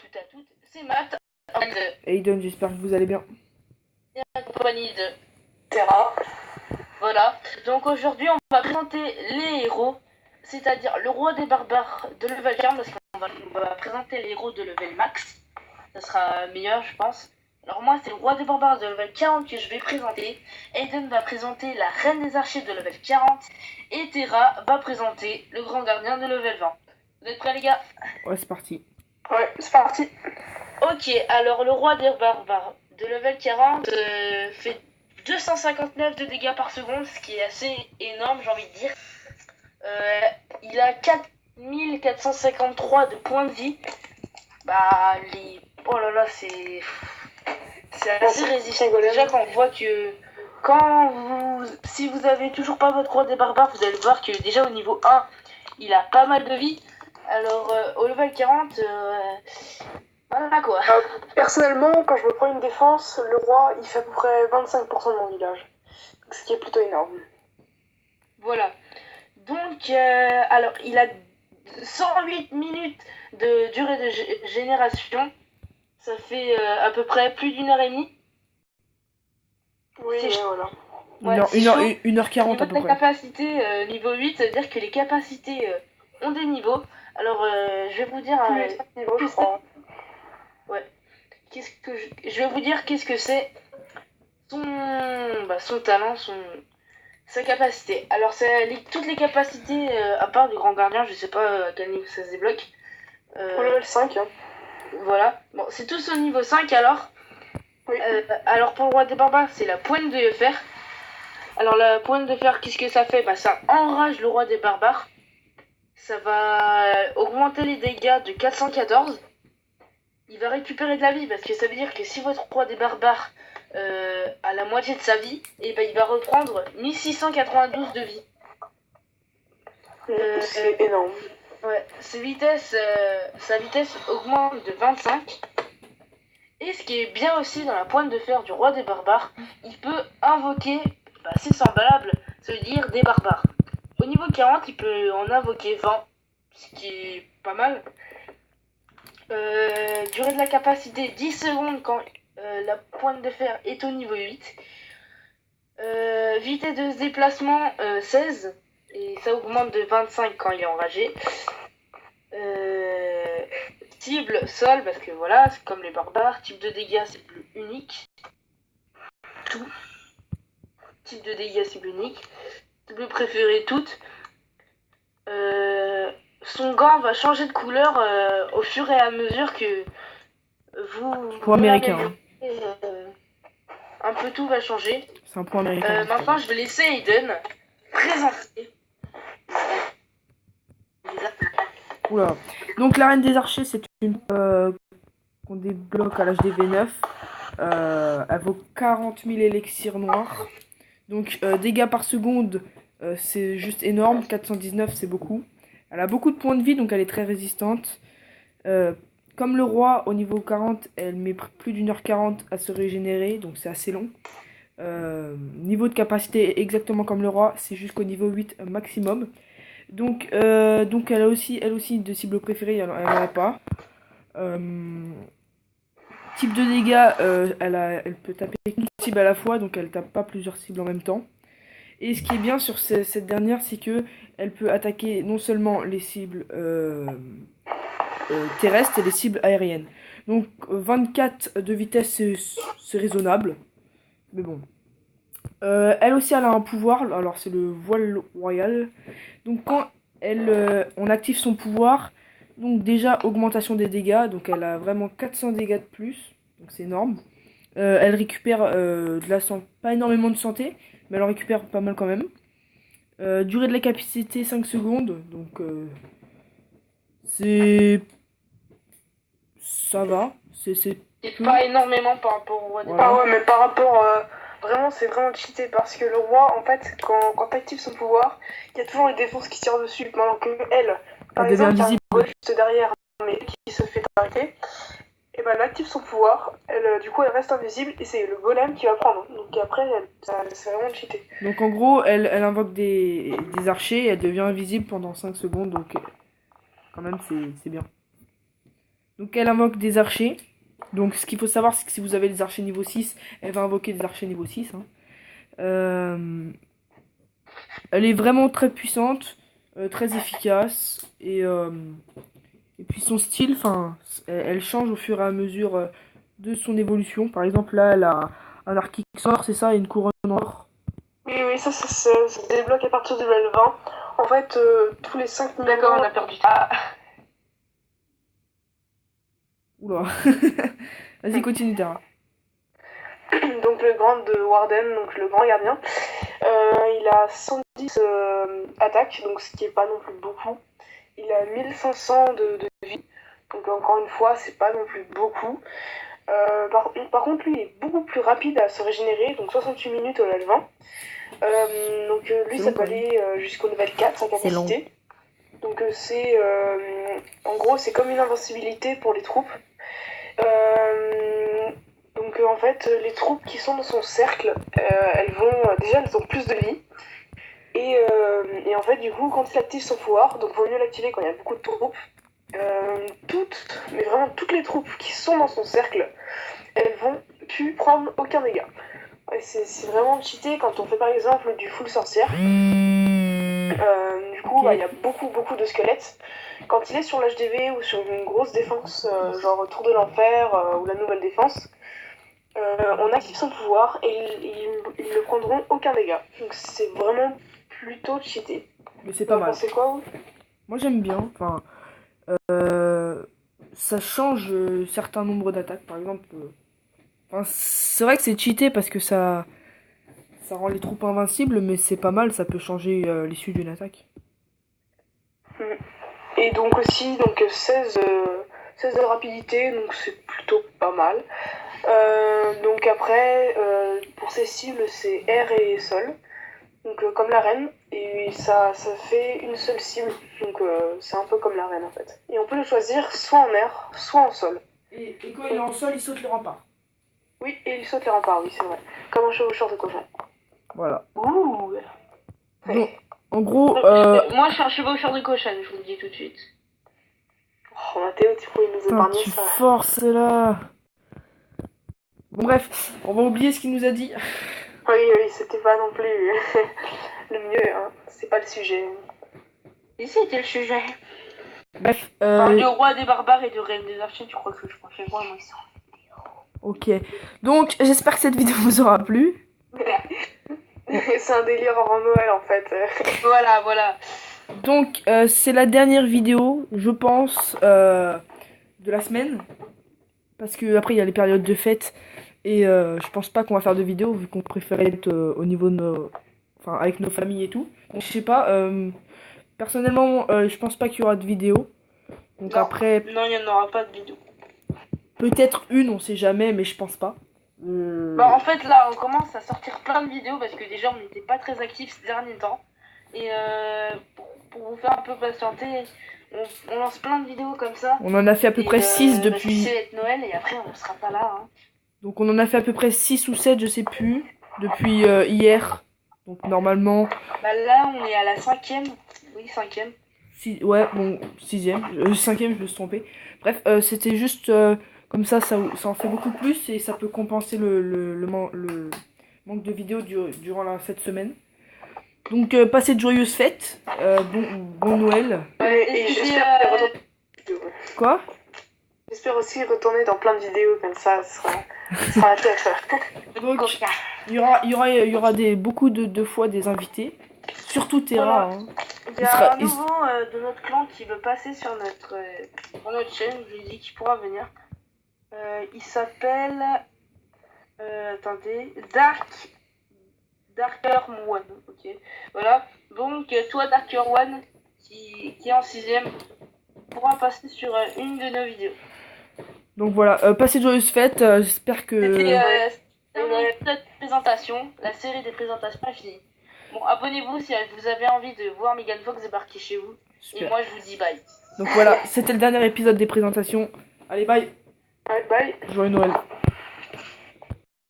toutes et à toutes, c'est Matt et Aiden, j'espère que vous allez bien. et en compagnie de Terra. Voilà, donc aujourd'hui on va présenter les héros, c'est-à-dire le roi des barbares de level 40, parce qu'on va présenter les héros de level max, ça sera meilleur je pense. Alors moi c'est le roi des barbares de level 40 que je vais présenter, Aiden va présenter la reine des archers de level 40, et Terra va présenter le grand gardien de level 20. Vous êtes prêts les gars? Ouais, c'est parti. Ouais, c'est parti. Ok, alors le roi des barbares de level 40 fait 259 de dégâts par seconde, ce qui est assez énorme, j'ai envie de dire. Il a 4453 de points de vie. Bah, oh là là, c'est assez résistant. Déjà, quand on voit que si vous avez toujours pas votre roi des barbares, vous allez voir que déjà au niveau 1, il a pas mal de vie. Alors, au level 40, voilà quoi. Personnellement, quand je me prends une défense, le roi, il fait à peu près 25% de mon village. Ce qui est plutôt énorme. Voilà. Donc, alors, il a 108 minutes de durée de génération. Ça fait à peu près plus d'une heure et demie. Oui, C'est chaud. voilà. Ouais, c'est chaud. 1h40 à peu La près. capacité niveau 8, ça veut dire que les capacités ont des niveaux. Alors, je vais vous dire... Tous les 5 niveaux, je crois. Ouais. Je vais vous dire qu'est-ce que c'est son talent, sa capacité. Alors, toutes les capacités, à part du grand gardien, je sais pas à quel niveau ça se débloque. Au level 5, hein. Voilà. Bon, c'est tous au niveau 5 alors. Oui. Alors, pour le roi des barbares, c'est la pointe de fer. Alors, la pointe de fer, qu'est-ce que ça fait? Bah, ça enrage le roi des barbares. Ça va augmenter les dégâts de 414. Il va récupérer de la vie, parce que ça veut dire que si votre roi des barbares a la moitié de sa vie, et ben il va reprendre 1692 de vie. C'est énorme. Ouais, sa vitesse augmente de 25. Et ce qui est bien aussi dans la pointe de fer du roi des barbares, il peut invoquer, c'est semblable, ça veut dire des barbares. Au niveau 40, il peut en invoquer 20, ce qui est pas mal. Durée de la capacité 10 secondes quand la pointe de fer est au niveau 8. Vitesse de déplacement 16. Et ça augmente de 25 quand il est enragé. Cible sol, parce que voilà, c'est comme les barbares. Type de dégâts, cible unique. Tout. Type de dégâts, cible unique. Cible préférée, toutes. Son gant va changer de couleur au fur et à mesure que Pour américain. Un peu tout va changer. C'est un point américain. Maintenant, je vais laisser Aiden présenter. Oula. Donc la reine des archers, c'est une qu'on débloque à l'âge des V9. Elle vaut 40 000 élixirs noirs. Donc dégâts par seconde, c'est juste énorme. 419, c'est beaucoup. Elle a beaucoup de points de vie, donc elle est très résistante. Comme le roi, au niveau 40, elle met plus d'une heure 40 à se régénérer, donc c'est assez long. Niveau de capacité exactement comme le roi, c'est jusqu'au niveau 8 maximum. Donc elle a aussi de cible préférée, elle n'en a pas. Type de dégâts, elle peut taper une cible à la fois, donc elle tape pas plusieurs cibles en même temps. Et ce qui est bien sur cette dernière, c'est que elle peut attaquer non seulement les cibles terrestres et les cibles aériennes. Donc 24 de vitesse, c'est raisonnable. Mais bon. Elle aussi, elle a un pouvoir. Alors c'est le voile royal. Donc quand on active son pouvoir, donc déjà augmentation des dégâts. Donc elle a vraiment 400 dégâts de plus. Donc c'est énorme. Elle récupère de la santé, pas énormément de santé, mais elle en récupère pas mal quand même. Durée de la capacité 5 secondes. Donc ça va. C'est pas énormément par rapport au roi des barbares. Ah ouais, mais par rapport... vraiment, c'est vraiment cheaté parce que le roi, en fait, quand t'actives son pouvoir, il y a toujours les défenses qui tirent dessus. Pendant que elle, par exemple, il y a un golem juste derrière, mais qui se fait arrêter, et ben elle active son pouvoir, du coup elle reste invisible et c'est le golem qui va prendre. Donc après, c'est vraiment cheaté. Donc en gros, elle invoque des archers et elle devient invisible pendant 5 secondes, donc quand même c'est bien. Donc elle invoque des archers. Donc ce qu'il faut savoir, c'est que si vous avez des archers niveau 6, elle va invoquer des archers niveau 6. Hein. Elle est vraiment très puissante, très efficace. Et puis son style, elle change au fur et à mesure de son évolution. Par exemple, là, elle a un arc qui sort, c'est ça, et une couronne en or. Oui, ça se débloque à partir du level 20. En fait, tous les 5 minutes. D'accord, on a perdu. Ah. Oula. Vas-y, continue, Tara. Donc le grand de Warden, donc le grand gardien, il a 110 attaques, donc ce qui est pas non plus beaucoup. Il a 1500 de vie, donc encore une fois, c'est pas non plus beaucoup. Par contre, lui, il est beaucoup plus rapide à se régénérer, donc 68 minutes au level 20. Donc lui, ça peut aller jusqu'au level 4, sa capacité. Donc en gros, c'est comme une invincibilité pour les troupes. Donc en fait, les troupes qui sont dans son cercle, elles ont plus de vie. Et en fait, du coup, quand il active son pouvoir, donc vaut mieux l'activer quand il y a beaucoup de troupes, mais vraiment toutes les troupes qui sont dans son cercle, elles vont plus prendre aucun dégât. Et c'est vraiment cheaté quand on fait par exemple du full sorcière. Du coup, il y a beaucoup de squelettes. Quand il est sur l'HDV ou sur une grosse défense, genre Tour de l'Enfer ou la nouvelle défense, on active son pouvoir et ils ne prendront aucun dégât. Donc c'est vraiment plutôt cheaté. Mais c'est pas mal. Vous pensez quoi, vous ? Moi j'aime bien. Ça change certains nombres d'attaques, par exemple. C'est vrai que c'est cheaté parce que ça rend les troupes invincibles, mais c'est pas mal, ça peut changer l'issue d'une attaque. Et donc aussi, 16 de rapidité, donc c'est plutôt pas mal. Donc après, pour ses cibles, c'est air et sol. Donc comme la reine, et ça fait une seule cible, donc c'est un peu comme la reine en fait. Et on peut le choisir soit en air, soit en sol. Et quand il est en sol, il saute les remparts. Oui, et il saute les remparts, oui c'est vrai. Comme un chevaucheur de cochon. Voilà. Ouh. Donc, en gros... Moi je suis un chevaucheur de cochon, je vous le dis tout de suite. Oh Mathéo, tu pourrais nous épargner ça. Force là. Bon bref, on va oublier ce qu'il nous a dit. Oui, c'était pas non plus le mieux, hein. C'est pas le sujet. Et c'était le sujet. Bref, Le roi des barbares et de reine des archers, tu crois que je préfère vraiment ça. Ok, donc j'espère que cette vidéo vous aura plu. C'est un délire avant Noël en fait. Voilà. Donc c'est la dernière vidéo, je pense, de la semaine. Parce que après il y a les périodes de fête. Et je pense pas qu'on va faire de vidéo vu qu'on préfère être au niveau de nos... Enfin avec nos familles et tout. Donc je sais pas, personnellement je pense pas qu'il y aura de vidéo. Donc non. après... Non, il n'y en aura pas de vidéo. Peut-être une, on sait jamais, mais je pense pas. Bah, en fait, là, on commence à sortir plein de vidéos parce que déjà, on n'était pas très actifs ces derniers temps. Et pour vous faire un peu patienter, on lance plein de vidéos comme ça. On en a fait à peu près 6 depuis... C'est Noël et après, on sera pas là. Hein. Donc on en a fait à peu près 6 ou 7, je sais plus, depuis hier. Donc normalement... Bah là, on est à la 5e. Oui, 5e. Ouais, bon, 6e. 5e, je me suis trompé. Bref, c'était juste... Comme ça en fait beaucoup plus et ça peut compenser le manque de vidéos durant cette semaine. Donc, passez de joyeuses fêtes. Bon Noël. Et Quoi ? J'espère aussi retourner dans plein de vidéos comme ça sera la tête. Donc, il y aura beaucoup de fois des invités. Surtout Terra. Voilà. Hein. Il y a un nouveau de notre clan qui veut passer sur notre chaîne. Je lui ai dit qu'il pourra venir. Il s'appelle attendez, Darker One, ok. Voilà. Donc toi Darker One qui est en 6ème pourra passer sur une de nos vidéos. Donc voilà, passez de joyeuses fêtes, j'espère que... C'était cette présentation, la série des présentations est finie. Bon, abonnez-vous si vous avez envie de voir Megan Fox débarquer chez vous. Super. Et moi je vous dis bye. Donc voilà, c'était le dernier épisode des présentations. Allez, bye. Bye. Joyeux Noël.